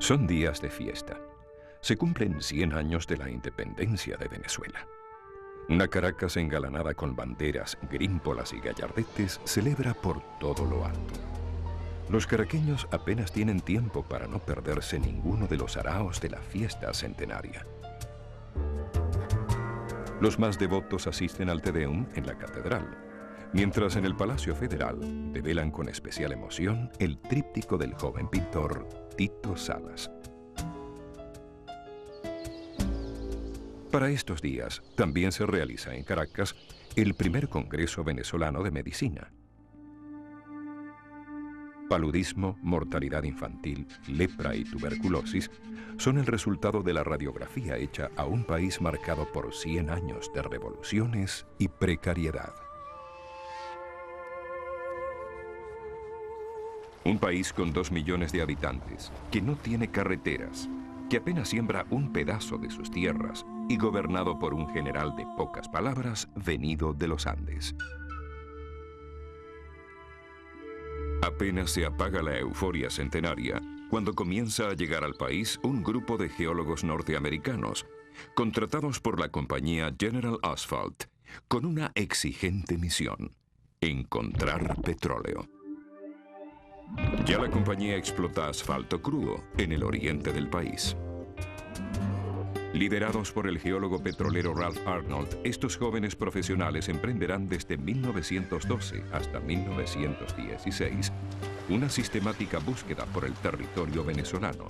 Son días de fiesta. Se cumplen 100 años de la independencia de Venezuela. Una Caracas engalanada con banderas, grímpolas y gallardetes celebra por todo lo alto. Los caraqueños apenas tienen tiempo para no perderse ninguno de los araos de la fiesta centenaria. Los más devotos asisten al Te Deum en la catedral, mientras en el Palacio Federal develan con especial emoción el tríptico del joven pintor Tito Salas. Para estos días también se realiza en Caracas el primer Congreso Venezolano de Medicina. Paludismo, mortalidad infantil, lepra y tuberculosis son el resultado de la radiografía hecha a un país marcado por 100 años de revoluciones y precariedad. Un país con 2 millones de habitantes, que no tiene carreteras, que apenas siembra un pedazo de sus tierras y gobernado por un general de pocas palabras venido de los Andes. Apenas se apaga la euforia centenaria cuando comienza a llegar al país un grupo de geólogos norteamericanos, contratados por la compañía General Asphalt, con una exigente misión: encontrar petróleo. Ya la compañía explota asfalto crudo en el oriente del país. Liderados por el geólogo petrolero Ralph Arnold, estos jóvenes profesionales emprenderán desde 1912 hasta 1916 una sistemática búsqueda por el territorio venezolano,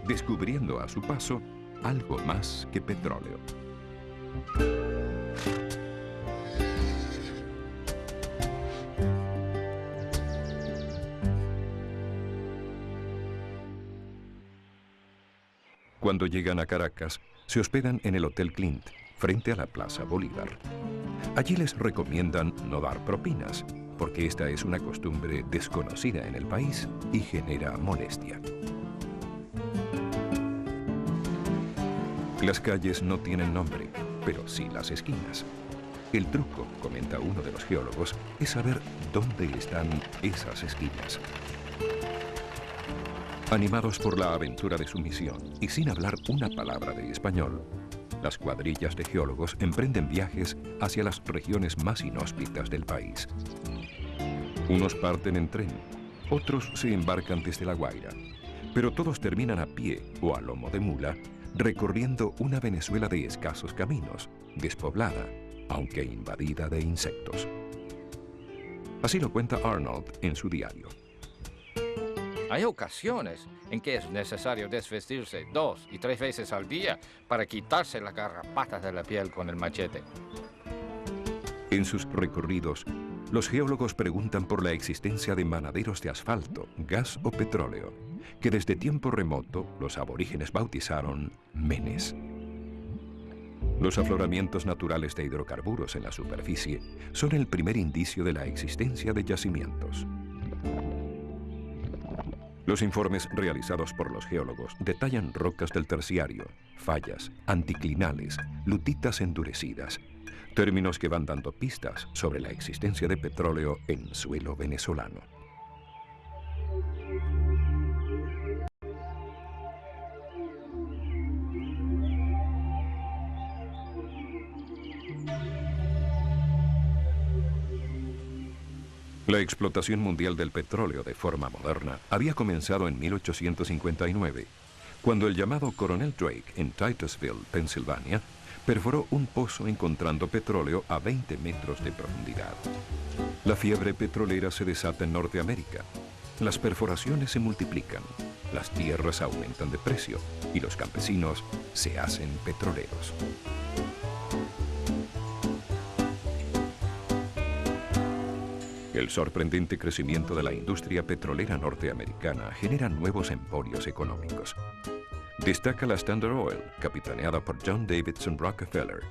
descubriendo a su paso algo más que petróleo. Cuando llegan a Caracas, se hospedan en el Hotel Clint, frente a la Plaza Bolívar. Allí les recomiendan no dar propinas, porque esta es una costumbre desconocida en el país y genera molestia. Las calles no tienen nombre, pero sí las esquinas. El truco, comenta uno de los geólogos, es saber dónde están esas esquinas. Animados por la aventura de su misión y sin hablar una palabra de español, las cuadrillas de geólogos emprenden viajes hacia las regiones más inhóspitas del país. Unos parten en tren, otros se embarcan desde La Guaira, pero todos terminan a pie o a lomo de mula, recorriendo una Venezuela de escasos caminos, despoblada, aunque invadida de insectos. Así lo cuenta Arnold en su diario. Hay ocasiones en que es necesario desvestirse 2 y 3 veces al día para quitarse las garrapatas de la piel con el machete. En sus recorridos, los geólogos preguntan por la existencia de manaderos de asfalto, gas o petróleo, que desde tiempo remoto los aborígenes bautizaron menes. Los afloramientos naturales de hidrocarburos en la superficie son el primer indicio de la existencia de yacimientos. Los informes realizados por los geólogos detallan rocas del terciario, fallas, anticlinales, lutitas endurecidas, términos que van dando pistas sobre la existencia de petróleo en suelo venezolano. La explotación mundial del petróleo de forma moderna había comenzado en 1859, cuando el llamado Coronel Drake en Titusville, Pensilvania, perforó un pozo encontrando petróleo a 20 metros de profundidad. La fiebre petrolera se desata en Norteamérica. Las perforaciones se multiplican, las tierras aumentan de precio y los campesinos se hacen petroleros. El sorprendente crecimiento de la industria petrolera norteamericana genera nuevos emporios económicos. Destaca la Standard Oil, capitaneada por John Davidson Rockefeller.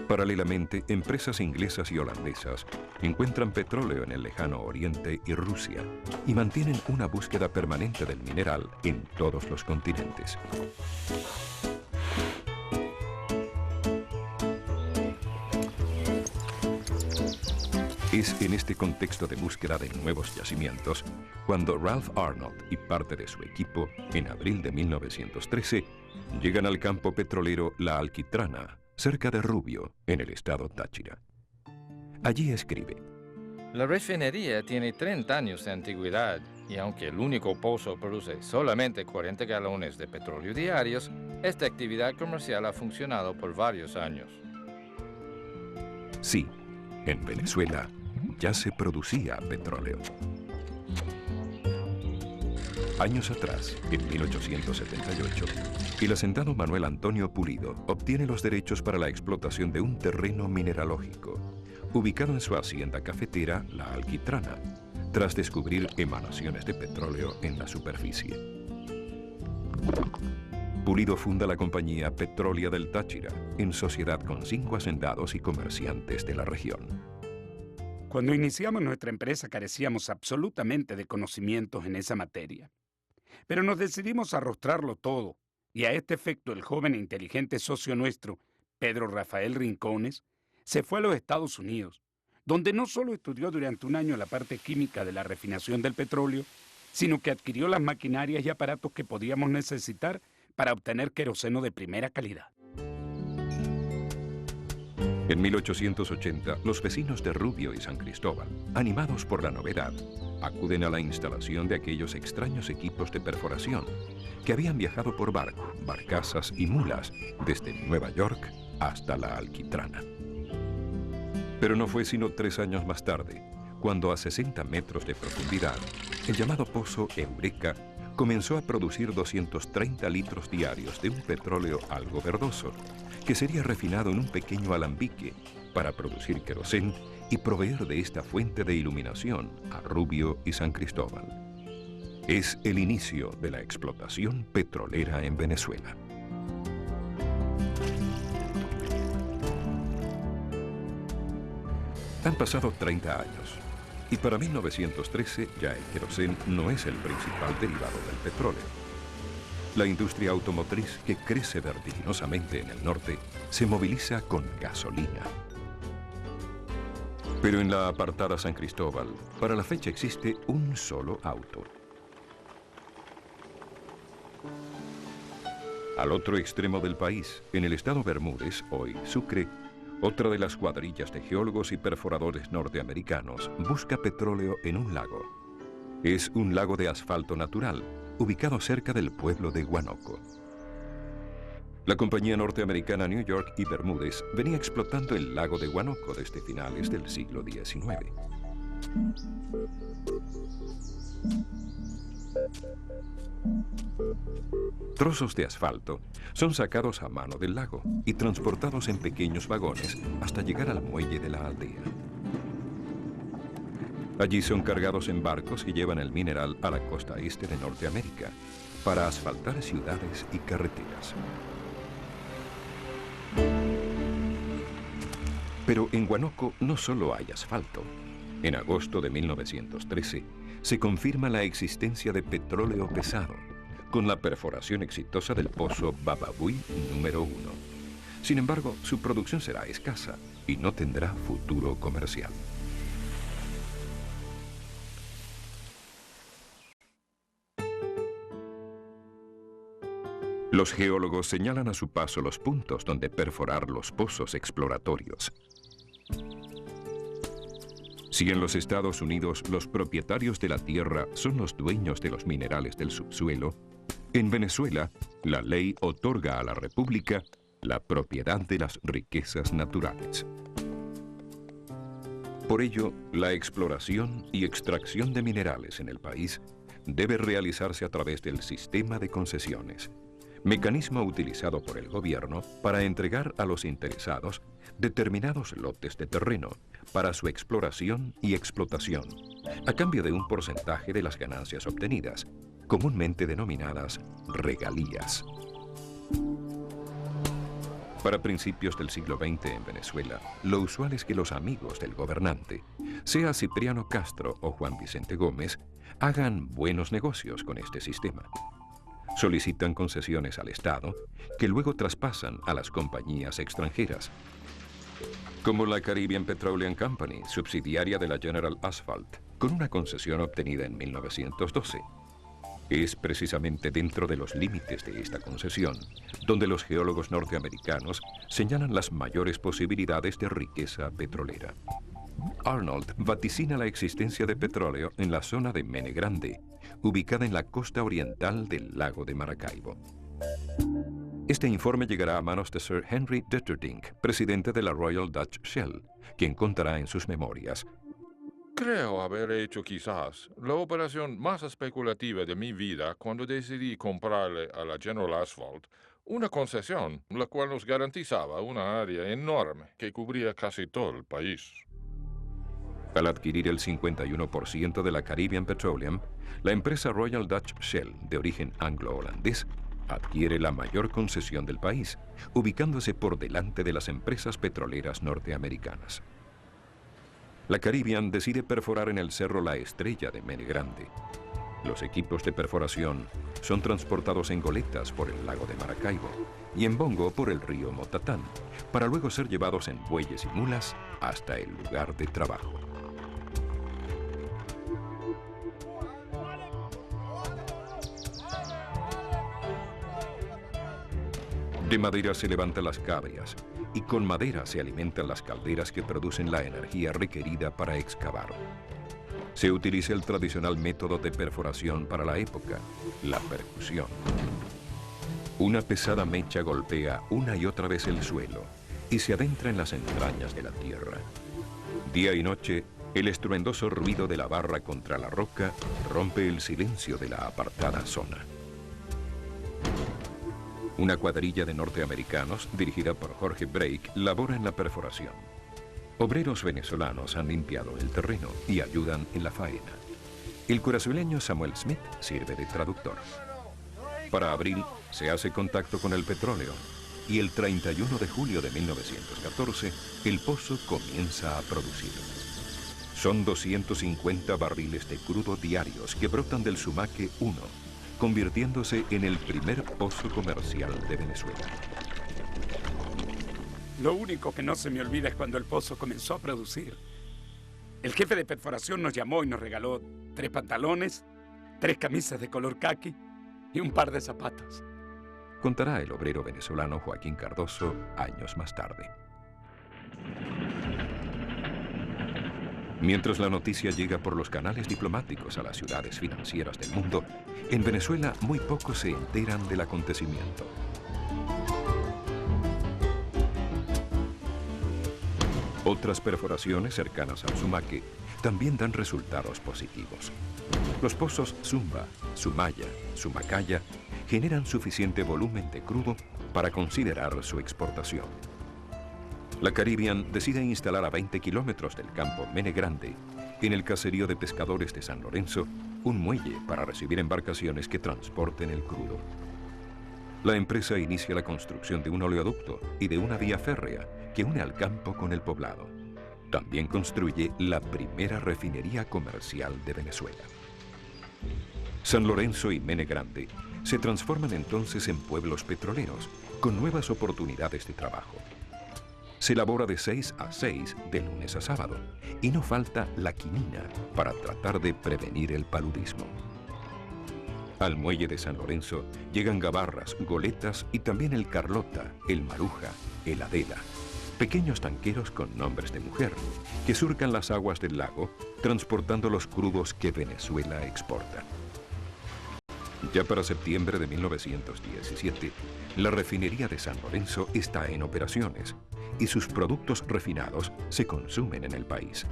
Paralelamente, empresas inglesas y holandesas encuentran petróleo en el lejano Oriente y Rusia y mantienen una búsqueda permanente del mineral en todos los continentes. Es en este contexto de búsqueda de nuevos yacimientos cuando Ralph Arnold y parte de su equipo, en abril de 1913, llegan al campo petrolero La Alquitrana, cerca de Rubio, en el estado Táchira. Allí escribe: La refinería tiene 30 años de antigüedad y aunque el único pozo produce solamente 40 galones de petróleo diarios, esta actividad comercial ha funcionado por varios años. Sí, en Venezuela ya se producía petróleo. Años atrás, en 1878, el hacendado Manuel Antonio Pulido obtiene los derechos para la explotación de un terreno mineralógico, ubicado en su hacienda cafetera La Alquitrana, tras descubrir emanaciones de petróleo en la superficie. Pulido funda la compañía Petrolia del Táchira, en sociedad con 5 hacendados y comerciantes de la región. Cuando iniciamos nuestra empresa carecíamos absolutamente de conocimientos en esa materia. Pero nos decidimos a arrostrarlo todo, y a este efecto el joven e inteligente socio nuestro, Pedro Rafael Rincones, se fue a los Estados Unidos, donde no solo estudió durante un año la parte química de la refinación del petróleo, sino que adquirió las maquinarias y aparatos que podíamos necesitar para obtener queroseno de primera calidad. En 1880, los vecinos de Rubio y San Cristóbal, animados por la novedad, acuden a la instalación de aquellos extraños equipos de perforación que habían viajado por barco, barcazas y mulas desde Nueva York hasta La Alquitrana. Pero no fue sino 3 años más tarde, cuando a 60 metros de profundidad, el llamado pozo Eureka comenzó a producir 230 litros diarios de un petróleo algo verdoso, que sería refinado en un pequeño alambique para producir querosén y proveer de esta fuente de iluminación a Rubio y San Cristóbal. Es el inicio de la explotación petrolera en Venezuela. Han pasado 30 años y para 1913 ya el querosén no es el principal derivado del petróleo. La industria automotriz, que crece vertiginosamente en el norte, se moviliza con gasolina. Pero en la apartada San Cristóbal, para la fecha existe un solo auto. Al otro extremo del país, en el estado Bermúdez, hoy Sucre, otra de las cuadrillas de geólogos y perforadores norteamericanos busca petróleo en un lago. Es un lago de asfalto natural, ubicado cerca del pueblo de Huánuco. La compañía norteamericana New York y Bermúdez venía explotando el lago de Huánuco desde finales del siglo XIX. Trozos de asfalto son sacados a mano del lago y transportados en pequeños vagones hasta llegar al muelle de la aldea. Allí son cargados en barcos que llevan el mineral a la costa este de Norteamérica para asfaltar ciudades y carreteras. Pero en Huánuco no solo hay asfalto. En agosto de 1913 se confirma la existencia de petróleo pesado, con la perforación exitosa del pozo Bababuy número 1. Sin embargo, su producción será escasa y no tendrá futuro comercial. Los geólogos señalan a su paso los puntos donde perforar los pozos exploratorios. Si en los Estados Unidos los propietarios de la tierra son los dueños de los minerales del subsuelo, en Venezuela la ley otorga a la República la propiedad de las riquezas naturales. Por ello, la exploración y extracción de minerales en el país debe realizarse a través del sistema de concesiones, mecanismo utilizado por el gobierno para entregar a los interesados determinados lotes de terreno para su exploración y explotación, a cambio de un porcentaje de las ganancias obtenidas, comúnmente denominadas regalías. Para principios del siglo XX en Venezuela, lo usual es que los amigos del gobernante, sea Cipriano Castro o Juan Vicente Gómez, hagan buenos negocios con este sistema. Solicitan concesiones al Estado, que luego traspasan a las compañías extranjeras. Como la Caribbean Petroleum Company, subsidiaria de la General Asphalt, con una concesión obtenida en 1912. Es precisamente dentro de los límites de esta concesión donde los geólogos norteamericanos señalan las mayores posibilidades de riqueza petrolera. Arnold vaticina la existencia de petróleo en la zona de Mene Grande, ubicada en la costa oriental del lago de Maracaibo. Este informe llegará a manos de Sir Henry Detterdink, presidente de la Royal Dutch Shell, quien contará en sus memorias: Creo haber hecho quizás la operación más especulativa de mi vida cuando decidí comprarle a la General Asphalt una concesión, la cual nos garantizaba una área enorme que cubría casi todo el país. Al adquirir el 51% de la Caribbean Petroleum, la empresa Royal Dutch Shell, de origen anglo-holandés, adquiere la mayor concesión del país, ubicándose por delante de las empresas petroleras norteamericanas. La Caribbean decide perforar en el cerro La Estrella de Mene Grande. Los equipos de perforación son transportados en goletas por el lago de Maracaibo y en bongo por el río Motatán, para luego ser llevados en bueyes y mulas hasta el lugar de trabajo. De madera se levantan las cabrias y con madera se alimentan las calderas que producen la energía requerida para excavar. Se utiliza el tradicional método de perforación para la época, la percusión. Una pesada mecha golpea una y otra vez el suelo y se adentra en las entrañas de la tierra. Día y noche, el estruendoso ruido de la barra contra la roca rompe el silencio de la apartada zona. Una cuadrilla de norteamericanos, dirigida por Jorge Brake, labora en la perforación. Obreros venezolanos han limpiado el terreno y ayudan en la faena. El curazueño Samuel Smith sirve de traductor. Para abril se hace contacto con el petróleo y el 31 de julio de 1914 el pozo comienza a producir. Son 250 barriles de crudo diarios que brotan del Sumaque 1, convirtiéndose en el primer pozo comercial de Venezuela. Lo único que no se me olvida es cuando el pozo comenzó a producir. El jefe de perforación nos llamó y nos regaló 3 pantalones, 3 camisas de color caqui y un par de zapatos. Contará el obrero venezolano Joaquín Cardoso años más tarde. Mientras la noticia llega por los canales diplomáticos a las ciudades financieras del mundo, en Venezuela muy pocos se enteran del acontecimiento. Otras perforaciones cercanas al Sumaque también dan resultados positivos. Los pozos Zumba, Sumaya, Sumacaya generan suficiente volumen de crudo para considerar su exportación. La Caribbean decide instalar a 20 kilómetros del campo Mene Grande, en el caserío de pescadores de San Lorenzo, un muelle para recibir embarcaciones que transporten el crudo. La empresa inicia la construcción de un oleoducto y de una vía férrea que une al campo con el poblado. También construye la primera refinería comercial de Venezuela. San Lorenzo y Mene Grande se transforman entonces en pueblos petroleros, con nuevas oportunidades de trabajo. Se labora de 6 a 6 de lunes a sábado y no falta la quinina para tratar de prevenir el paludismo. Al muelle de San Lorenzo llegan gabarras, goletas y también el Carlota, el Maruja, el Adela, pequeños tanqueros con nombres de mujer que surcan las aguas del lago transportando los crudos que Venezuela exporta. Ya para septiembre de 1917, la refinería de San Lorenzo está en operaciones y sus productos refinados se consumen en el país.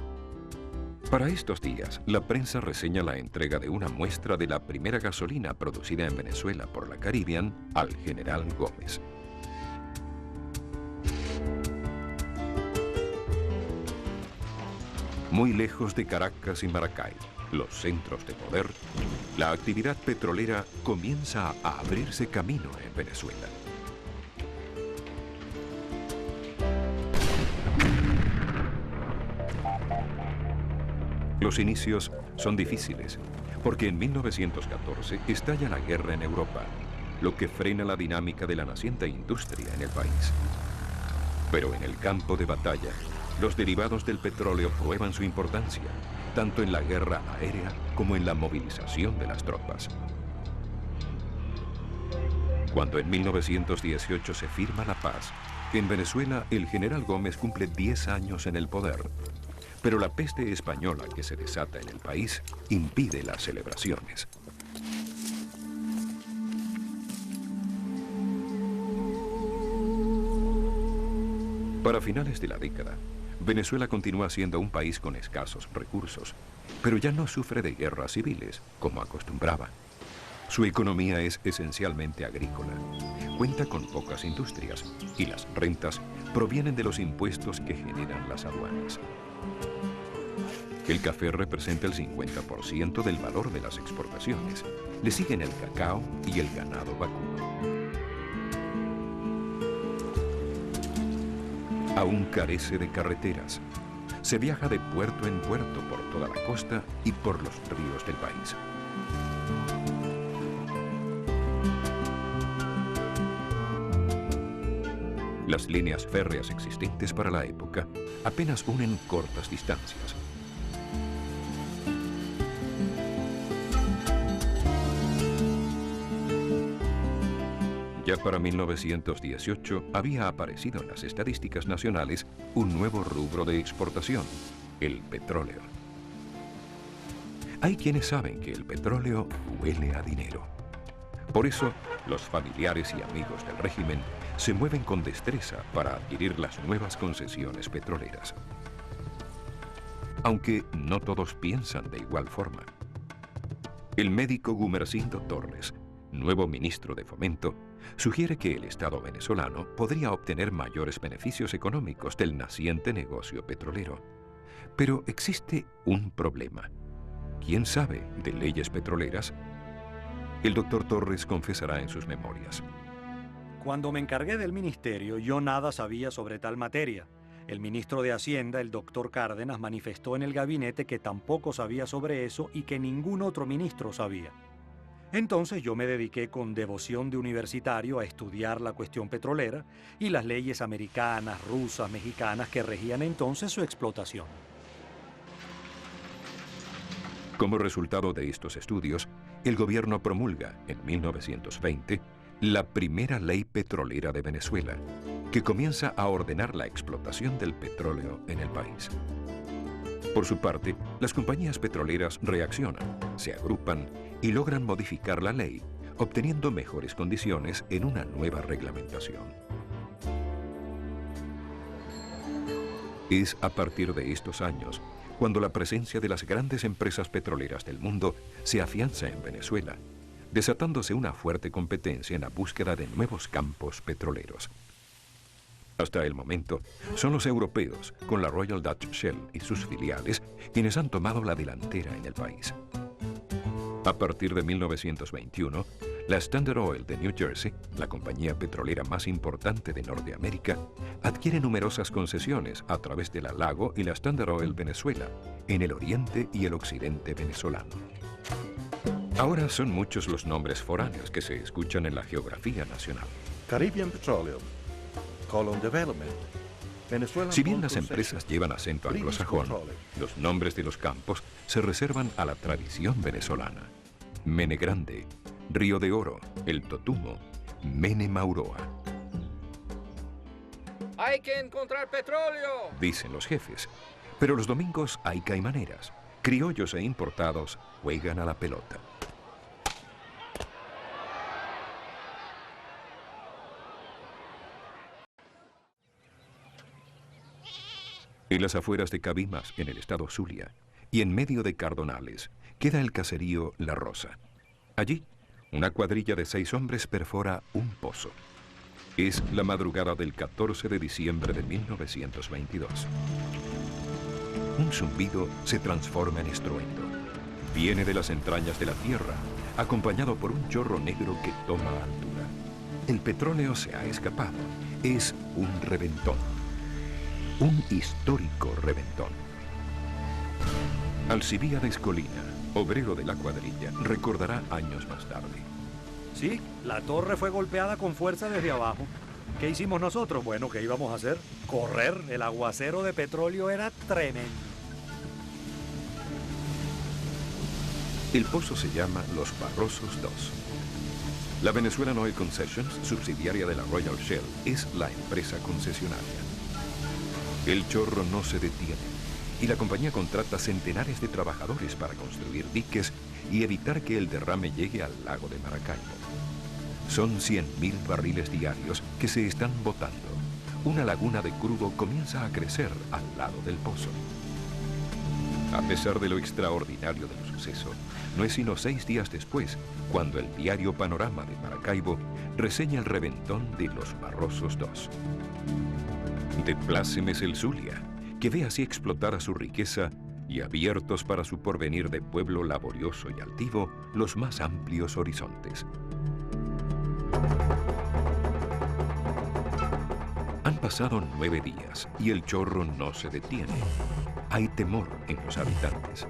Para estos días, la prensa reseña la entrega de una muestra de la primera gasolina producida en Venezuela por la Caribbean al general Gómez. Muy lejos de Caracas y Maracay, los centros de poder, la actividad petrolera comienza a abrirse camino en Venezuela. Los inicios son difíciles, porque en 1914 estalla la guerra en Europa, lo que frena la dinámica de la naciente industria en el país. Pero en el campo de batalla, Los derivados del petróleo prueban su importancia, tanto en la guerra aérea como en la movilización de las tropas. Cuando en 1918 se firma la paz, en Venezuela el general Gómez cumple 10 años en el poder, pero la peste española que se desata en el país impide las celebraciones. Para finales de la década, Venezuela continúa siendo un país con escasos recursos, pero ya no sufre de guerras civiles, como acostumbraba. Su economía es esencialmente agrícola. Cuenta con pocas industrias y las rentas provienen de los impuestos que generan las aduanas. El café representa el 50% del valor de las exportaciones. Le siguen el cacao y el ganado vacuno. Aún carece de carreteras. Se viaja de puerto en puerto por toda la costa y por los ríos del país. Las líneas férreas existentes para la época apenas unen cortas distancias. Ya para 1918 había aparecido en las estadísticas nacionales un nuevo rubro de exportación, el petróleo. Hay quienes saben que el petróleo huele a dinero. Por eso, los familiares y amigos del régimen se mueven con destreza para adquirir las nuevas concesiones petroleras. Aunque no todos piensan de igual forma. El médico Gumersindo Torres, nuevo ministro de Fomento, sugiere que el Estado venezolano podría obtener mayores beneficios económicos del naciente negocio petrolero. Pero existe un problema. ¿Quién sabe de leyes petroleras? El doctor Torres confesará en sus memorias. Cuando me encargué del ministerio, yo nada sabía sobre tal materia. El ministro de Hacienda, el doctor Cárdenas, manifestó en el gabinete que tampoco sabía sobre eso y que ningún otro ministro sabía. Entonces yo me dediqué con devoción de universitario a estudiar la cuestión petrolera y las leyes americanas, rusas, mexicanas que regían entonces su explotación. Como resultado de estos estudios, el gobierno promulga en 1920 la primera ley petrolera de Venezuela, que comienza a ordenar la explotación del petróleo en el país. Por su parte, las compañías petroleras reaccionan, se agrupan y logran modificar la ley, obteniendo mejores condiciones en una nueva reglamentación. Es a partir de estos años cuando la presencia de las grandes empresas petroleras del mundo se afianza en Venezuela, desatándose una fuerte competencia en la búsqueda de nuevos campos petroleros. Hasta el momento, son los europeos, con la Royal Dutch Shell y sus filiales, quienes han tomado la delantera en el país. A partir de 1921, la Standard Oil de New Jersey, la compañía petrolera más importante de Norteamérica, adquiere numerosas concesiones a través de la Lago y la Standard Oil Venezuela, en el oriente y el occidente venezolano. Ahora son muchos los nombres foráneos que se escuchan en la geografía nacional. Caribbean Petroleum, Colon Development, Venezuela. Si bien las empresas llevan acento anglosajón, los nombres de los campos se reservan a la tradición venezolana. Mene Grande, Río de Oro, El Totumo, Mene Mauroa. ¡Hay que encontrar petróleo!, dicen los jefes. Pero los domingos hay caimaneras. Criollos e importados juegan a la pelota. En las afueras de Cabimas, en el estado Zulia, y en medio de Cardonales, queda el caserío La Rosa. Allí, una cuadrilla de 6 hombres perfora un pozo. Es la madrugada del 14 de diciembre de 1922. Un zumbido se transforma en estruendo. Viene de las entrañas de la tierra, acompañado por un chorro negro que toma altura. El petróleo se ha escapado. Es un reventón. Un histórico reventón. Alcibíades Colina, obrero de la cuadrilla, recordará años más tarde. Sí, la torre fue golpeada con fuerza desde abajo. ¿Qué hicimos nosotros? Bueno, ¿qué íbamos a hacer? Correr. El aguacero de petróleo era tremendo. El pozo se llama Los Barrosos 2. La Venezuelan Oil Concessions, subsidiaria de la Royal Shell, es la empresa concesionaria. El chorro no se detiene y la compañía contrata centenares de trabajadores para construir diques y evitar que el derrame llegue al lago de Maracaibo. Son 100.000 barriles diarios que se están botando. Una laguna de crudo comienza a crecer al lado del pozo. A pesar de lo extraordinario del suceso, no es sino 6 días después cuando el diario Panorama de Maracaibo reseña el reventón de Los Barrosos 2. De plácemes el Zulia, que ve así explotar a su riqueza y abiertos para su porvenir de pueblo laborioso y altivo los más amplios horizontes. Han pasado 9 días y el chorro no se detiene. Hay temor en los habitantes.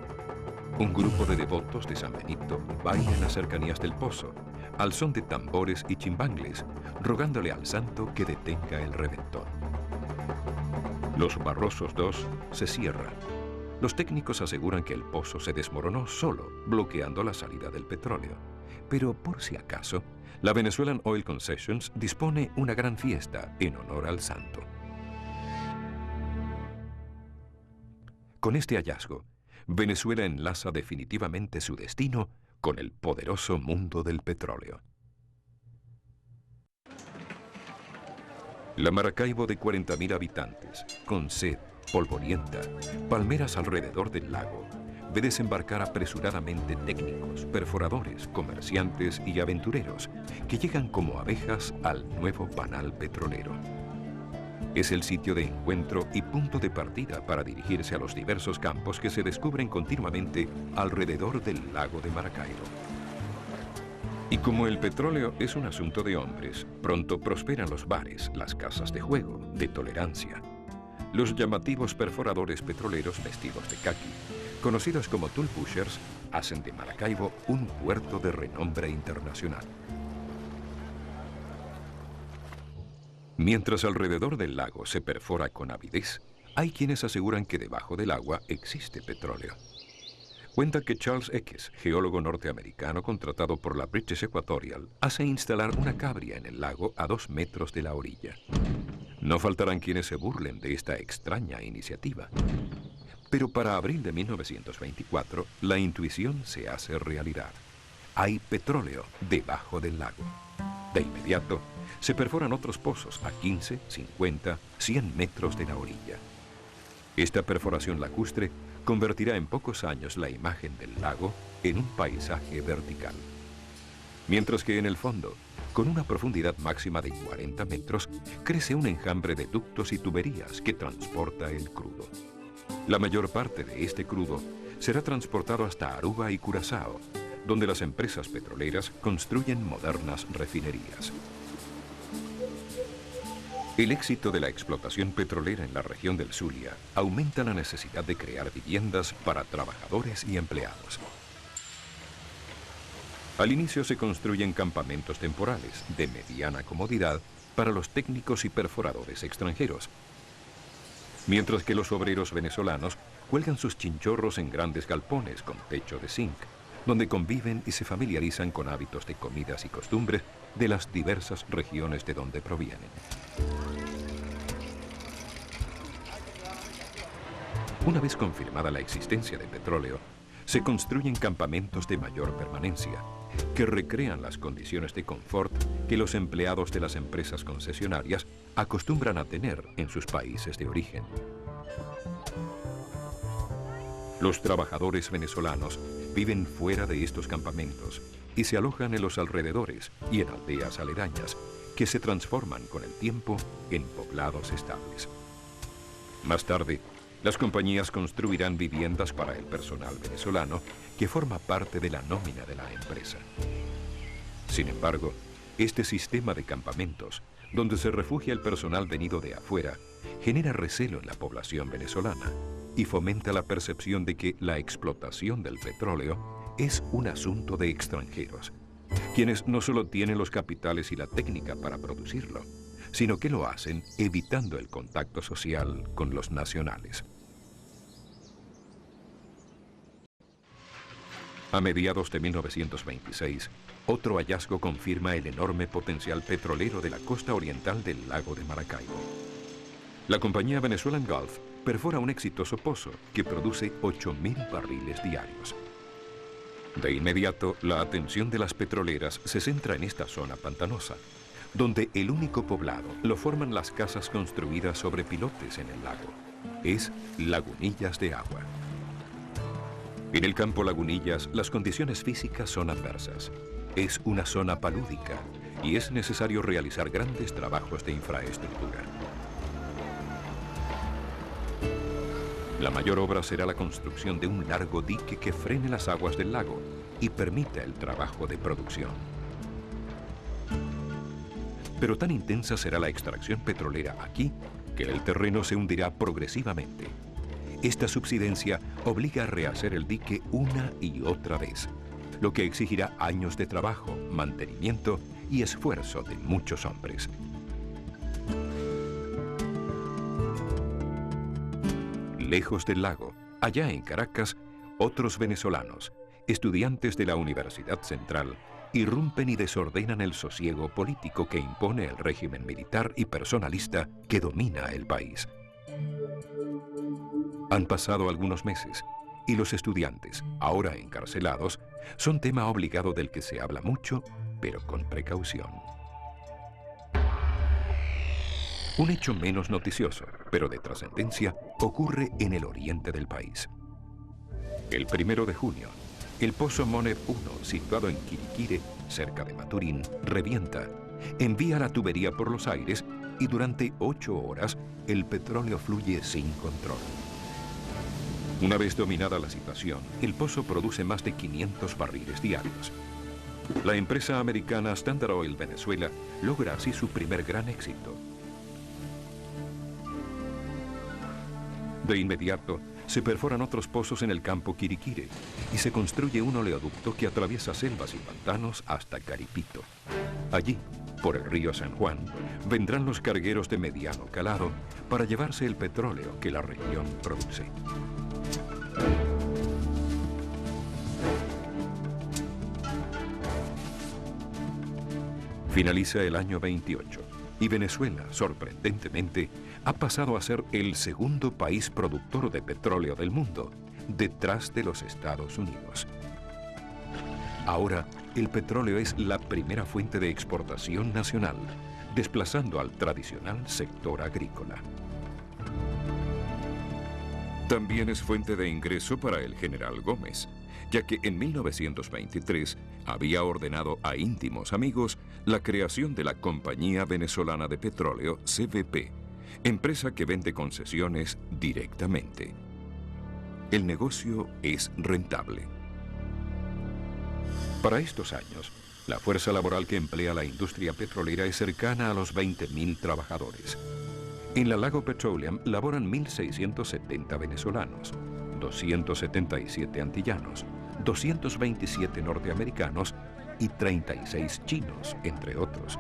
Un grupo de devotos de San Benito baila en las cercanías del pozo, al son de tambores y chimbangles, rogándole al santo que detenga el reventón. Los Barrosos 2 se cierran. Los técnicos aseguran que el pozo se desmoronó solo, bloqueando la salida del petróleo. Pero por si acaso, la Venezuelan Oil Concessions dispone una gran fiesta en honor al santo. Con este hallazgo, Venezuela enlaza definitivamente su destino con el poderoso mundo del petróleo. La Maracaibo de 40.000 habitantes, con sed, polvorienta, palmeras alrededor del lago, ve desembarcar apresuradamente técnicos, perforadores, comerciantes y aventureros que llegan como abejas al nuevo panal petrolero. Es el sitio de encuentro y punto de partida para dirigirse a los diversos campos que se descubren continuamente alrededor del lago de Maracaibo. Y como el petróleo es un asunto de hombres, pronto prosperan los bares, las casas de juego, de tolerancia. Los llamativos perforadores petroleros vestidos de caqui, conocidos como tool pushers, hacen de Maracaibo un puerto de renombre internacional. Mientras alrededor del lago se perfora con avidez, hay quienes aseguran que debajo del agua existe petróleo. Cuenta que Charles Eckes, geólogo norteamericano contratado por la British Equatorial, hace instalar una cabria en el lago a 2 metros de la orilla. No faltarán quienes se burlen de esta extraña iniciativa. Pero para abril de 1924, la intuición se hace realidad. Hay petróleo debajo del lago. De inmediato, se perforan otros pozos a 15, 50, 100 metros de la orilla. Esta perforación lacustre convertirá en pocos años la imagen del lago en un paisaje vertical. Mientras que en el fondo, con una profundidad máxima de 40 metros, crece un enjambre de ductos y tuberías que transporta el crudo. La mayor parte de este crudo será transportado hasta Aruba y Curazao, donde las empresas petroleras construyen modernas refinerías. El éxito de la explotación petrolera en la región del Zulia aumenta la necesidad de crear viviendas para trabajadores y empleados. Al inicio se construyen campamentos temporales de mediana comodidad para los técnicos y perforadores extranjeros, mientras que los obreros venezolanos cuelgan sus chinchorros en grandes galpones con techo de zinc, donde conviven y se familiarizan con hábitos de comidas y costumbres de las diversas regiones de donde provienen. Una vez confirmada la existencia de petróleo, se construyen campamentos de mayor permanencia, que recrean las condiciones de confort que los empleados de las empresas concesionarias acostumbran a tener en sus países de origen. Los trabajadores venezolanos viven fuera de estos campamentos y se alojan en los alrededores y en aldeas aledañas, que se transforman con el tiempo en poblados estables. Más tarde, las compañías construirán viviendas para el personal venezolano que forma parte de la nómina de la empresa. Sin embargo, este sistema de campamentos, donde se refugia el personal venido de afuera, genera recelo en la población venezolana y fomenta la percepción de que la explotación del petróleo es un asunto de extranjeros, quienes no solo tienen los capitales y la técnica para producirlo, sino que lo hacen evitando el contacto social con los nacionales. A mediados de 1926, otro hallazgo confirma el enorme potencial petrolero de la costa oriental del lago de Maracaibo. La compañía Venezuelan Gulf perfora un exitoso pozo que produce 8.000 barriles diarios. De inmediato, la atención de las petroleras se centra en esta zona pantanosa, donde el único poblado lo forman las casas construidas sobre pilotes en el lago. Es Lagunillas de Agua. En el campo Lagunillas, las condiciones físicas son adversas. Es una zona palúdica y es necesario realizar grandes trabajos de infraestructura. La mayor obra será la construcción de un largo dique que frene las aguas del lago y permita el trabajo de producción. Pero tan intensa será la extracción petrolera aquí que el terreno se hundirá progresivamente. Esta subsidencia obliga a rehacer el dique una y otra vez, lo que exigirá años de trabajo, mantenimiento y esfuerzo de muchos hombres. Lejos del lago, allá en Caracas, otros venezolanos, estudiantes de la Universidad Central, irrumpen y desordenan el sosiego político que impone el régimen militar y personalista que domina el país. Han pasado algunos meses y los estudiantes, ahora encarcelados, son tema obligado del que se habla mucho, pero con precaución. Un hecho menos noticioso, pero de trascendencia, ocurre en el oriente del país. El 1 de junio, el pozo Moneb 1, situado en Quiriquire, cerca de Maturín, revienta, envía la tubería por los aires y durante 8 horas el petróleo fluye sin control. Una vez dominada la situación, el pozo produce más de 500 barriles diarios. La empresa americana Standard Oil Venezuela logra así su primer gran éxito. De inmediato, se perforan otros pozos en el campo Quiriquire y se construye un oleoducto que atraviesa selvas y pantanos hasta Caripito. Allí, por el río San Juan, vendrán los cargueros de mediano calado para llevarse el petróleo que la región produce. Finaliza el año 28 y Venezuela, sorprendentemente, ha pasado a ser el segundo país productor de petróleo del mundo, detrás de los Estados Unidos. Ahora, el petróleo es la primera fuente de exportación nacional, desplazando al tradicional sector agrícola. También es fuente de ingreso para el general Gómez, ya que en 1923 había ordenado a íntimos amigos la creación de la Compañía Venezolana de Petróleo, CVP, empresa que vende concesiones directamente. El negocio es rentable. Para estos años, la fuerza laboral que emplea la industria petrolera es cercana a los 20.000 trabajadores. En la Lago Petroleum laboran 1.670 venezolanos, 277 antillanos, 227 norteamericanos y 36 chinos, entre otros.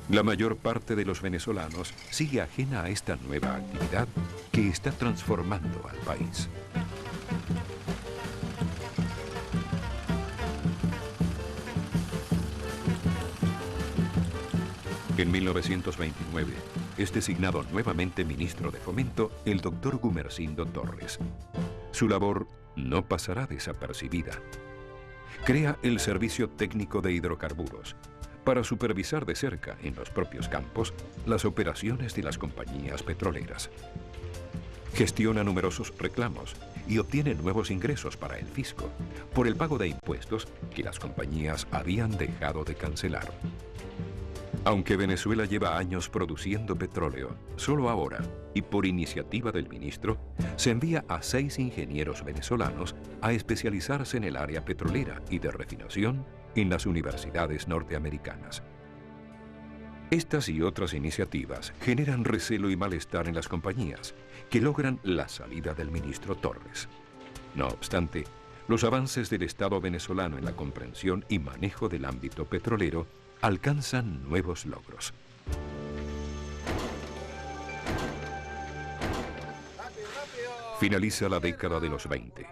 La mayor parte de los venezolanos sigue ajena a esta nueva actividad que está transformando al país. En 1929 es designado nuevamente ministro de Fomento el doctor Gumersindo Torres. Su labor no pasará desapercibida. Crea el Servicio Técnico de Hidrocarburos para supervisar de cerca, en los propios campos, las operaciones de las compañías petroleras. Gestiona numerosos reclamos y obtiene nuevos ingresos para el fisco por el pago de impuestos que las compañías habían dejado de cancelar. Aunque Venezuela lleva años produciendo petróleo, solo ahora, y por iniciativa del ministro, se envía a 6 ingenieros venezolanos a especializarse en el área petrolera y de refinación en las universidades norteamericanas. Estas y otras iniciativas generan recelo y malestar en las compañías, que logran la salida del ministro Torres. No obstante, los avances del Estado venezolano en la comprensión y manejo del ámbito petrolero alcanzan nuevos logros. Finaliza la década de los 20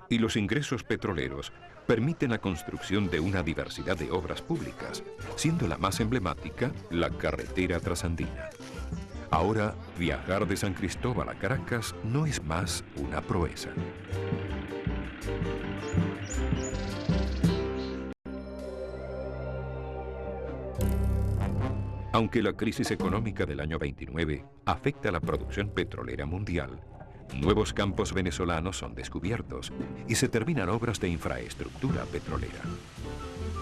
y los ingresos petroleros permiten la construcción de una diversidad de obras públicas, siendo la más emblemática la carretera trasandina. Ahora, viajar de San Cristóbal a Caracas no es más una proeza. Aunque la crisis económica del año 29 afecta a la producción petrolera mundial, nuevos campos venezolanos son descubiertos y se terminan obras de infraestructura petrolera.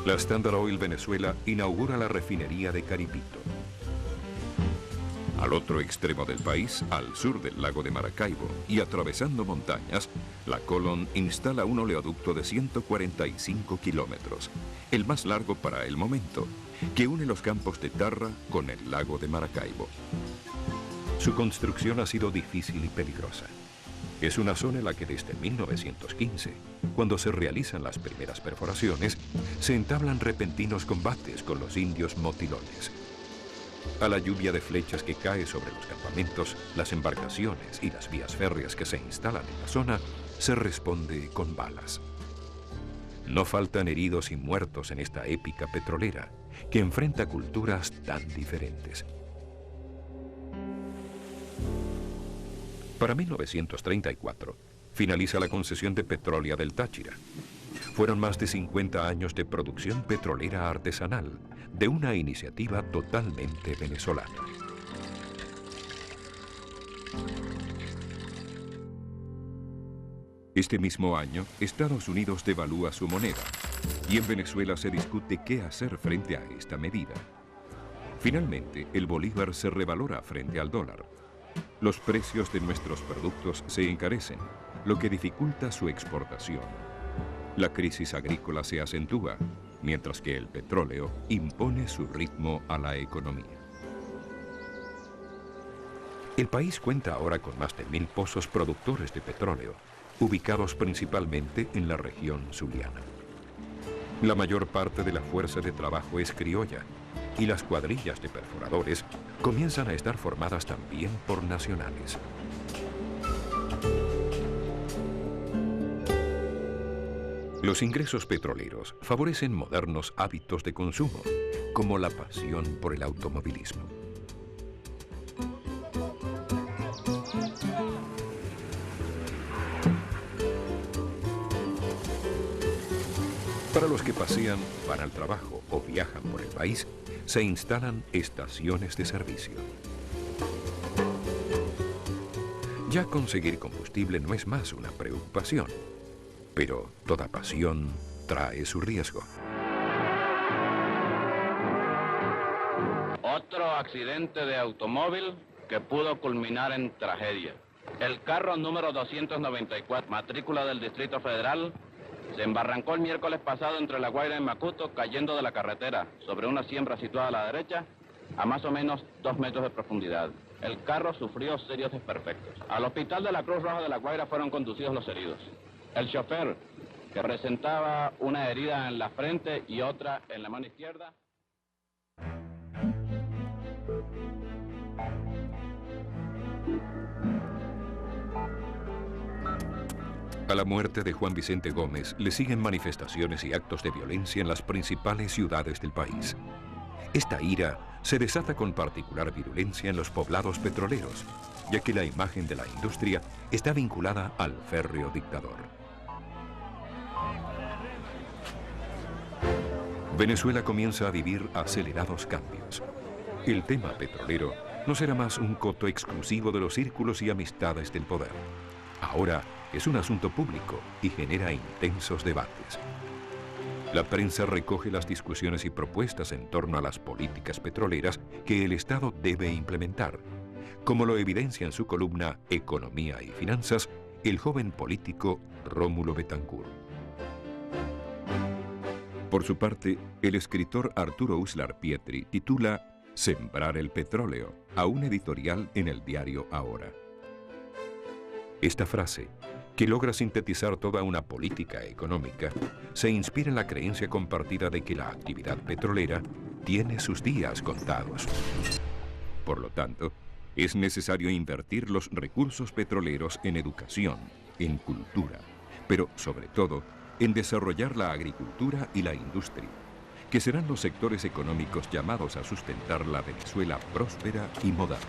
La Standard Oil Venezuela inaugura la refinería de Caripito. Al otro extremo del país, al sur del lago de Maracaibo y atravesando montañas, la Colón instala un oleoducto de 145 kilómetros, el más largo para el momento, que une los campos de Tarra con el lago de Maracaibo. Su construcción ha sido difícil y peligrosa. Es una zona en la que desde 1915, cuando se realizan las primeras perforaciones, se entablan repentinos combates con los indios motilones. A la lluvia de flechas que cae sobre los campamentos, las embarcaciones y las vías férreas que se instalan en la zona, se responde con balas. No faltan heridos y muertos en esta épica petrolera, que enfrenta culturas tan diferentes. Para 1934, finaliza la concesión de Petrólea del Táchira. Fueron más de 50 años de producción petrolera artesanal, de una iniciativa totalmente venezolana. Este mismo año, Estados Unidos devalúa su moneda, y en Venezuela se discute qué hacer frente a esta medida. Finalmente, el bolívar se revalora frente al dólar. Los precios de nuestros productos se encarecen, lo que dificulta su exportación. La crisis agrícola se acentúa, mientras que el petróleo impone su ritmo a la economía. El país cuenta ahora con más de 1000 pozos productores de petróleo, ubicados principalmente en la región zuliana. La mayor parte de la fuerza de trabajo es criolla, y las cuadrillas de perforadores comienzan a estar formadas también por nacionales. Los ingresos petroleros favorecen modernos hábitos de consumo, como la pasión por el automovilismo. Para los que pasean, van al trabajo o viajan por el país, se instalan estaciones de servicio. Ya conseguir combustible no es más una preocupación, pero toda pasión trae su riesgo. Otro accidente de automóvil que pudo culminar en tragedia. El carro número 294, matrícula del Distrito Federal, se embarrancó el miércoles pasado entre La Guaira y Macuto, cayendo de la carretera sobre una siembra situada a la derecha, a más o menos 2 metros de profundidad. El carro sufrió serios desperfectos. Al hospital de la Cruz Roja de La Guaira fueron conducidos los heridos. El chofer, que presentaba una herida en la frente y otra en la mano izquierda. A la muerte de Juan Vicente Gómez le siguen manifestaciones y actos de violencia en las principales ciudades del país. Esta ira se desata con particular virulencia en los poblados petroleros, ya que la imagen de la industria está vinculada al férreo dictador. Venezuela comienza a vivir acelerados cambios. El tema petrolero no será más un coto exclusivo de los círculos y amistades del poder. Ahora es un asunto público y genera intensos debates. La prensa recoge las discusiones y propuestas en torno a las políticas petroleras que el Estado debe implementar, como lo evidencia en su columna Economía y Finanzas el joven político Rómulo Betancourt. Por su parte, el escritor Arturo Uslar Pietri titula Sembrar el petróleo a un editorial en el diario Ahora. Esta frase, que logra sintetizar toda una política económica, se inspira en la creencia compartida de que la actividad petrolera tiene sus días contados. Por lo tanto, es necesario invertir los recursos petroleros en educación, en cultura, pero sobre todo en desarrollar la agricultura y la industria, que serán los sectores económicos llamados a sustentar la Venezuela próspera y moderna.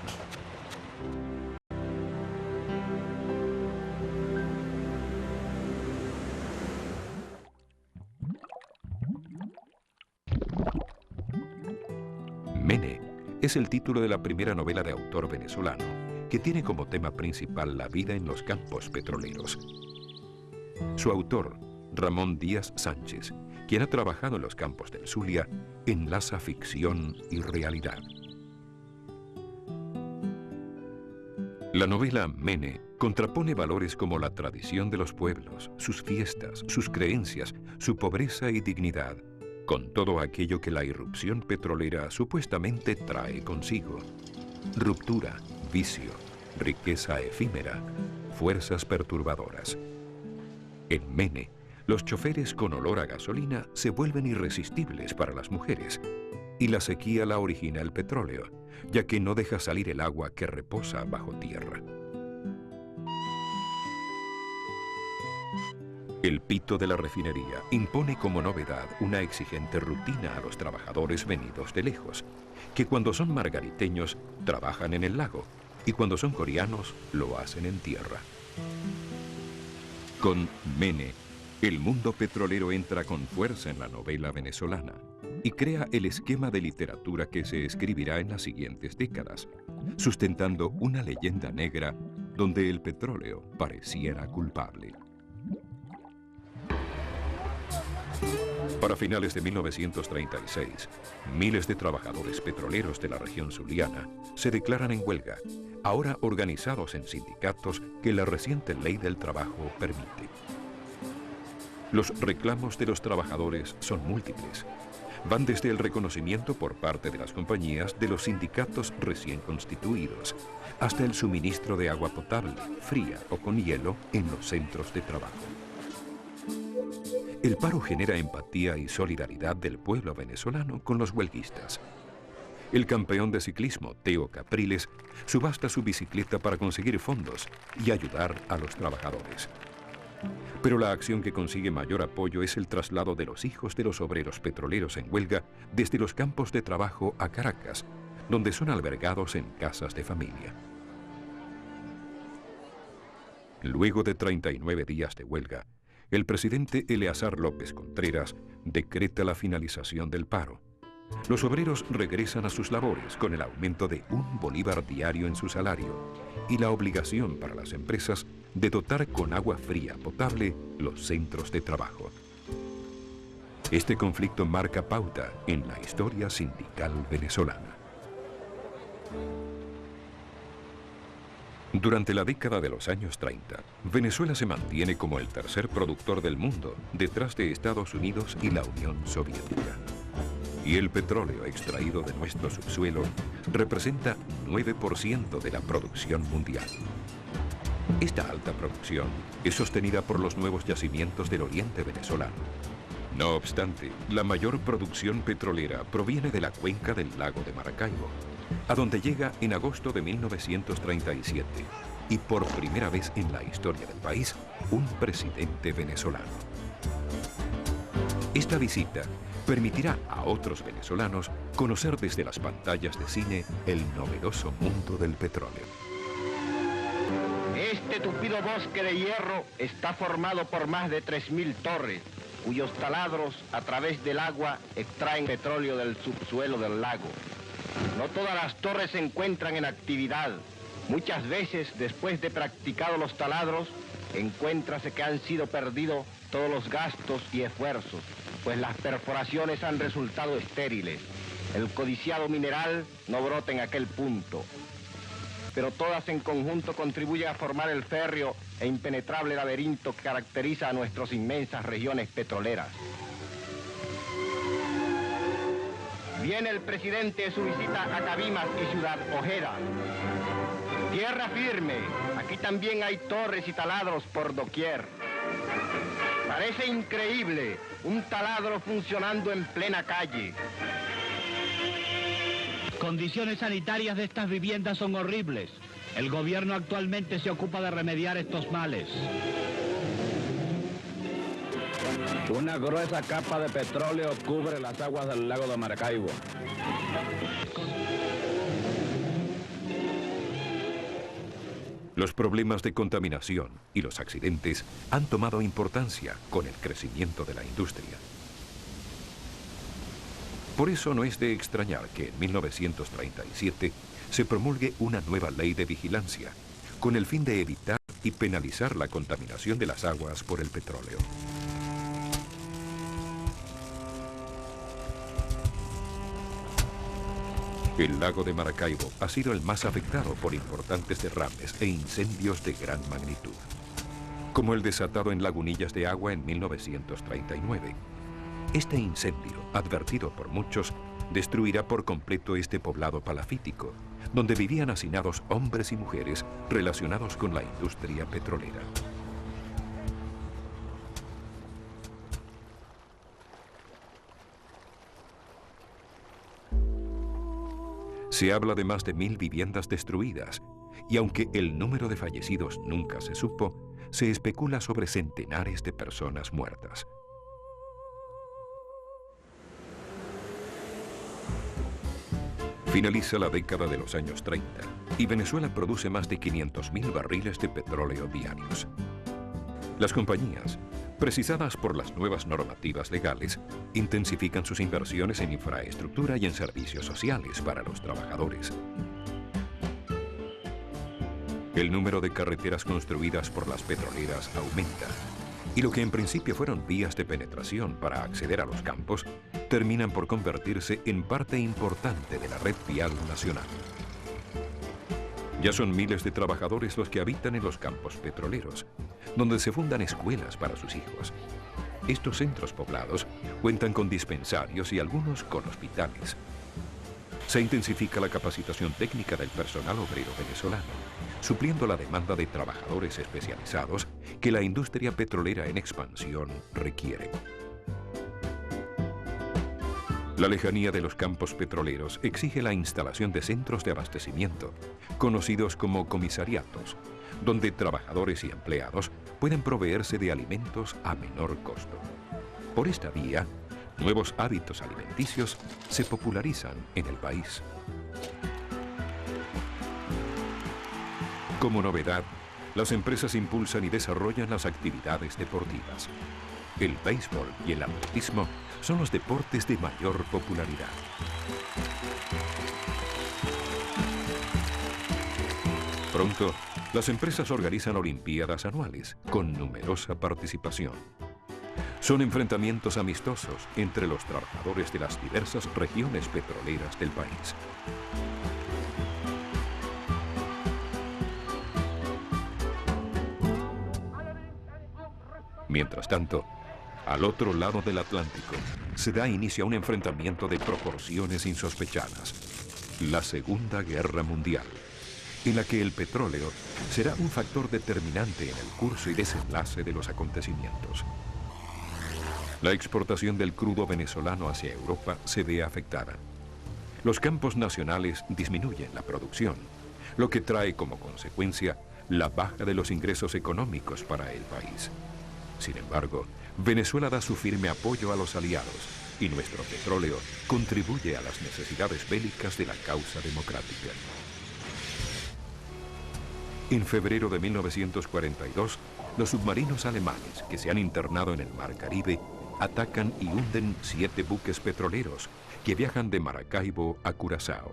Mene es el título de la primera novela de autor venezolano, que tiene como tema principal la vida en los campos petroleros. Su autor, Ramón Díaz Sánchez, quien ha trabajado en los campos del Zulia, enlaza ficción y realidad. La novela Mene contrapone valores como la tradición de los pueblos, sus fiestas, sus creencias, su pobreza y dignidad, con todo aquello que la irrupción petrolera supuestamente trae consigo: ruptura, vicio, riqueza efímera, fuerzas perturbadoras. En Mene, los choferes con olor a gasolina se vuelven irresistibles para las mujeres, y la sequía la origina el petróleo, ya que no deja salir el agua que reposa bajo tierra. El pito de la refinería impone como novedad una exigente rutina a los trabajadores venidos de lejos, que cuando son margariteños trabajan en el lago y cuando son coreanos lo hacen en tierra. Con Mene, el mundo petrolero entra con fuerza en la novela venezolana y crea el esquema de literatura que se escribirá en las siguientes décadas, sustentando una leyenda negra donde el petróleo pareciera culpable. Para finales de 1936, miles de trabajadores petroleros de la región zuliana se declaran en huelga, ahora organizados en sindicatos que la reciente ley del trabajo permite. Los reclamos de los trabajadores son múltiples. Van desde el reconocimiento por parte de las compañías de los sindicatos recién constituidos, hasta el suministro de agua potable, fría o con hielo en los centros de trabajo. El paro genera empatía y solidaridad del pueblo venezolano con los huelguistas. El campeón de ciclismo, Teo Capriles, subasta su bicicleta para conseguir fondos y ayudar a los trabajadores. Pero la acción que consigue mayor apoyo es el traslado de los hijos de los obreros petroleros en huelga desde los campos de trabajo a Caracas, donde son albergados en casas de familia. Luego de 39 días de huelga, el presidente Eleazar López Contreras decreta la finalización del paro. Los obreros regresan a sus labores con el aumento de 1 bolívar diario en su salario y la obligación para las empresas de dotar con agua fría potable los centros de trabajo. Este conflicto marca pauta en la historia sindical venezolana. Durante la década de los años 30, Venezuela se mantiene como el tercer productor del mundo, detrás de Estados Unidos y la Unión Soviética. Y el petróleo extraído de nuestro subsuelo representa 9% de la producción mundial. Esta alta producción es sostenida por los nuevos yacimientos del oriente venezolano. No obstante, la mayor producción petrolera proviene de la cuenca del lago de Maracaibo, a donde llega en agosto de 1937, y por primera vez en la historia del país, un presidente venezolano. Esta visita permitirá a otros venezolanos conocer desde las pantallas de cine el novedoso mundo del petróleo. Este tupido bosque de hierro está formado por más de 3.000 torres, cuyos taladros a través del agua extraen petróleo del subsuelo del lago. No todas las torres se encuentran en actividad. Muchas veces, después de practicados los taladros, encuéntrase que han sido perdidos todos los gastos y esfuerzos, pues las perforaciones han resultado estériles. El codiciado mineral no brota en aquel punto. Pero todas en conjunto contribuyen a formar el férreo e impenetrable laberinto que caracteriza a nuestras inmensas regiones petroleras. Viene el presidente de su visita a Cabimas y Ciudad Ojeda. Tierra firme, aquí también hay torres y taladros por doquier. Parece increíble un taladro funcionando en plena calle. condiciones sanitarias de estas viviendas son horribles. El gobierno actualmente se ocupa de remediar estos males. Una gruesa capa de petróleo cubre las aguas del lago de Maracaibo. Los problemas de contaminación y los accidentes han tomado importancia con el crecimiento de la industria. Por eso no es de extrañar que en 1937 se promulgue una nueva ley de vigilancia, con el fin de evitar y penalizar la contaminación de las aguas por el petróleo. El lago de Maracaibo ha sido el más afectado por importantes derrames e incendios de gran magnitud, como el desatado en Lagunillas de Agua en 1939. Este incendio, advertido por muchos, destruirá por completo este poblado palafítico, donde vivían hacinados hombres y mujeres relacionados con la industria petrolera. Se habla de más de 1000 viviendas destruidas, y aunque el número de fallecidos nunca se supo, se especula sobre centenares de personas muertas. Finaliza la década de los años 30 y Venezuela produce más de 500.000 barriles de petróleo diarios. Las compañías, precisadas por las nuevas normativas legales, intensifican sus inversiones en infraestructura y en servicios sociales para los trabajadores. El número de carreteras construidas por las petroleras aumenta, y lo que en principio fueron vías de penetración para acceder a los campos, terminan por convertirse en parte importante de la red vial nacional. Ya son miles de trabajadores los que habitan en los campos petroleros, donde se fundan escuelas para sus hijos. Estos centros poblados cuentan con dispensarios y algunos con hospitales. Se intensifica la capacitación técnica del personal obrero venezolano, supliendo la demanda de trabajadores especializados que la industria petrolera en expansión requiere. La lejanía de los campos petroleros exige la instalación de centros de abastecimiento, conocidos como comisariatos, donde trabajadores y empleados pueden proveerse de alimentos a menor costo. Por esta vía, nuevos hábitos alimenticios se popularizan en el país. Como novedad, las empresas impulsan y desarrollan las actividades deportivas. El béisbol y el atletismo son los deportes de mayor popularidad. Pronto, las empresas organizan olimpiadas anuales con numerosa participación. Son enfrentamientos amistosos entre los trabajadores de las diversas regiones petroleras del país. Mientras tanto, al otro lado del Atlántico, se da inicio a un enfrentamiento de proporciones insospechadas, la Segunda Guerra Mundial, en la que el petróleo será un factor determinante en el curso y desenlace de los acontecimientos. La exportación del crudo venezolano hacia Europa se ve afectada. Los campos nacionales disminuyen la producción, lo que trae como consecuencia la baja de los ingresos económicos para el país. Sin embargo, Venezuela da su firme apoyo a los aliados y nuestro petróleo contribuye a las necesidades bélicas de la causa democrática. En febrero de 1942, los submarinos alemanes que se han internado en el Mar Caribe atacan y hunden 7 buques petroleros que viajan de Maracaibo a Curazao.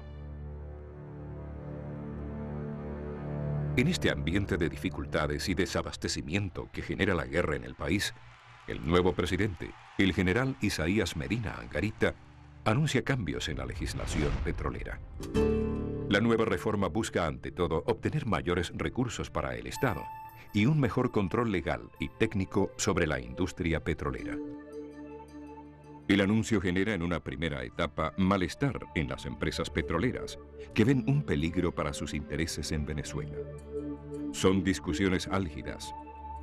En este ambiente de dificultades y desabastecimiento que genera la guerra en el país, el nuevo presidente, el general Isaías Medina Angarita, anuncia cambios en la legislación petrolera. La nueva reforma busca ante todo obtener mayores recursos para el Estado y un mejor control legal y técnico sobre la industria petrolera. El anuncio genera en una primera etapa malestar en las empresas petroleras, que ven un peligro para sus intereses en Venezuela. Son discusiones álgidas.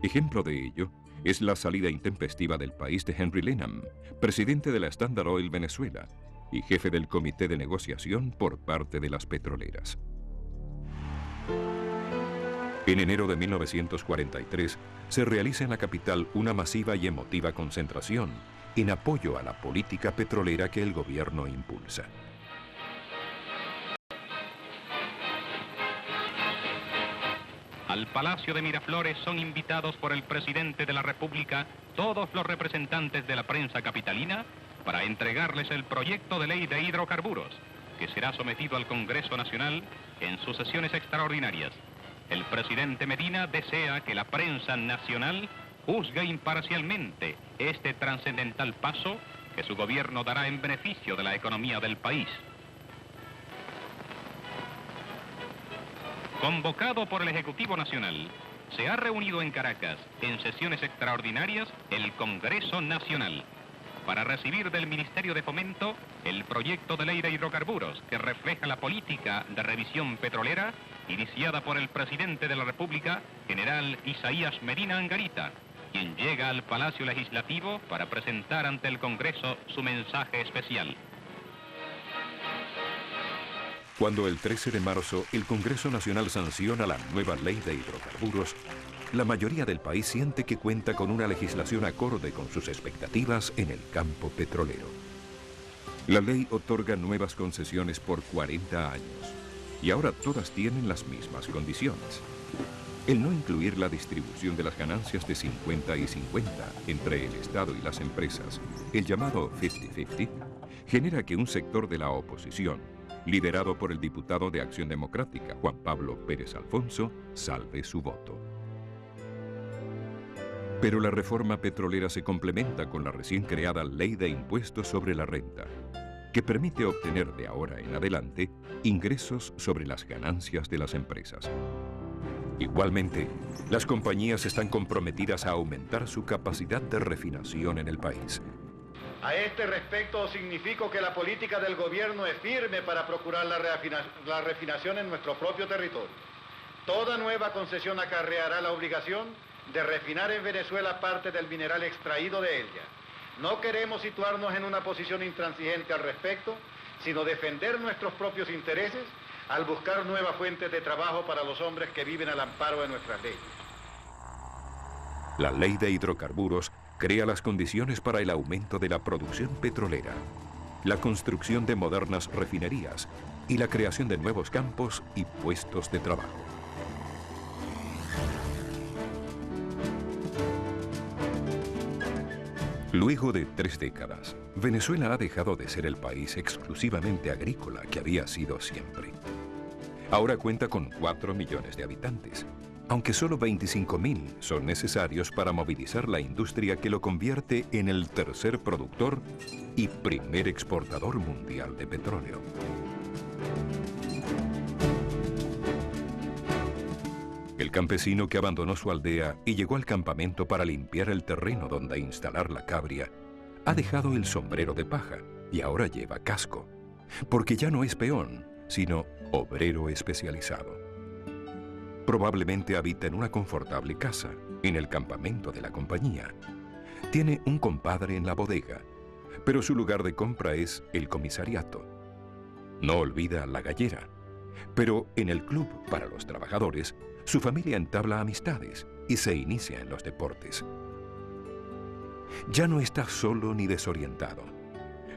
Ejemplo de ello es la salida intempestiva del país de Henry Lenham, presidente de la Standard Oil Venezuela, y jefe del comité de negociación por parte de las petroleras. En enero de 1943 se realiza en la capital una masiva y emotiva concentración en apoyo a la política petrolera que el gobierno impulsa. Al Palacio de Miraflores son invitados por el presidente de la República todos los representantes de la prensa capitalina para entregarles el proyecto de ley de hidrocarburos, que será sometido al Congreso Nacional en sus sesiones extraordinarias. El presidente Medina desea que la prensa nacional juzgue imparcialmente este trascendental paso que su gobierno dará en beneficio de la economía del país. Convocado por el Ejecutivo Nacional, se ha reunido en Caracas, en sesiones extraordinarias, el Congreso Nacional, para recibir del Ministerio de Fomento el proyecto de ley de hidrocarburos que refleja la política de revisión petrolera iniciada por el presidente de la República, general Isaías Medina Angarita, quien llega al Palacio Legislativo para presentar ante el Congreso su mensaje especial. Cuando el 13 de marzo el Congreso Nacional sanciona la nueva ley de hidrocarburos, la mayoría del país siente que cuenta con una legislación acorde con sus expectativas en el campo petrolero. La ley otorga nuevas concesiones por 40 años y ahora todas tienen las mismas condiciones. El no incluir la distribución de las ganancias de 50 y 50 entre el Estado y las empresas, el llamado 50-50, genera que un sector de la oposición, liderado por el diputado de Acción Democrática, Juan Pablo Pérez Alfonso, salve su voto. Pero la reforma petrolera se complementa con la recién creada Ley de Impuestos sobre la Renta, que permite obtener de ahora en adelante ingresos sobre las ganancias de las empresas. Igualmente, las compañías están comprometidas a aumentar su capacidad de refinación en el país. A este respecto significo que la política del gobierno es firme para procurar la refinación en nuestro propio territorio. Toda nueva concesión acarreará la obligación de refinar en Venezuela parte del mineral extraído de ella. No queremos situarnos en una posición intransigente al respecto, sino defender nuestros propios intereses al buscar nuevas fuentes de trabajo para los hombres que viven al amparo de nuestras leyes. La ley de hidrocarburos crea las condiciones para el aumento de la producción petrolera, la construcción de modernas refinerías y la creación de nuevos campos y puestos de trabajo. Luego de 3 décadas, Venezuela ha dejado de ser el país exclusivamente agrícola que había sido siempre. Ahora cuenta con 4 millones de habitantes, aunque solo 25.000 son necesarios para movilizar la industria que lo convierte en el tercer productor y primer exportador mundial de petróleo. El campesino que abandonó su aldea y llegó al campamento para limpiar el terreno donde instalar la cabria, ha dejado el sombrero de paja y ahora lleva casco, porque ya no es peón, sino obrero especializado. Probablemente habita en una confortable casa, en el campamento de la compañía. Tiene un compadre en la bodega, pero su lugar de compra es el comisariato. No olvida la gallera, pero en el club para los trabajadores, su familia entabla amistades y se inicia en los deportes. Ya no está solo ni desorientado.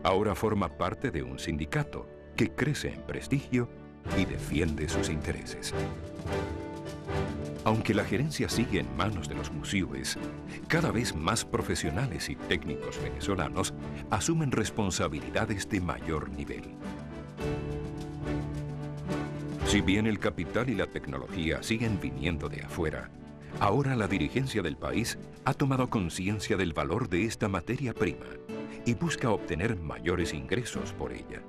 Ahora forma parte de un sindicato que crece en prestigio y defiende sus intereses. Aunque la gerencia sigue en manos de los musíes, cada vez más profesionales y técnicos venezolanos asumen responsabilidades de mayor nivel. Si bien el capital y la tecnología siguen viniendo de afuera, ahora la dirigencia del país ha tomado conciencia del valor de esta materia prima y busca obtener mayores ingresos por ella.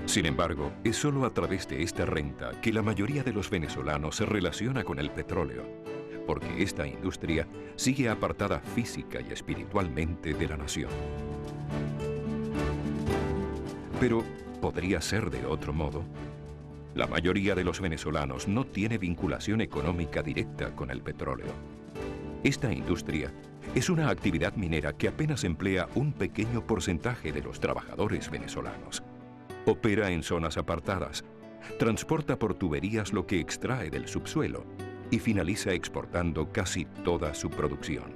Sin embargo, es solo a través de esta renta que la mayoría de los venezolanos se relaciona con el petróleo, porque esta industria sigue apartada física y espiritualmente de la nación. Pero, ¿podría ser de otro modo? La mayoría de los venezolanos no tiene vinculación económica directa con el petróleo. Esta industria Es una actividad minera que apenas emplea un pequeño porcentaje de los trabajadores venezolanos. Opera en zonas apartadas, transporta por tuberías lo que extrae del subsuelo y finaliza exportando casi toda su producción.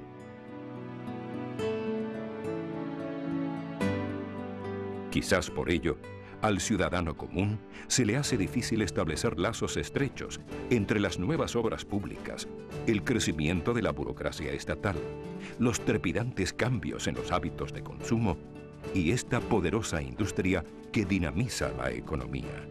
Quizás por ello, al ciudadano común se le hace difícil establecer lazos estrechos entre las nuevas obras públicas, el crecimiento de la burocracia estatal, los trepidantes cambios en los hábitos de consumo y esta poderosa industria que dinamiza la economía.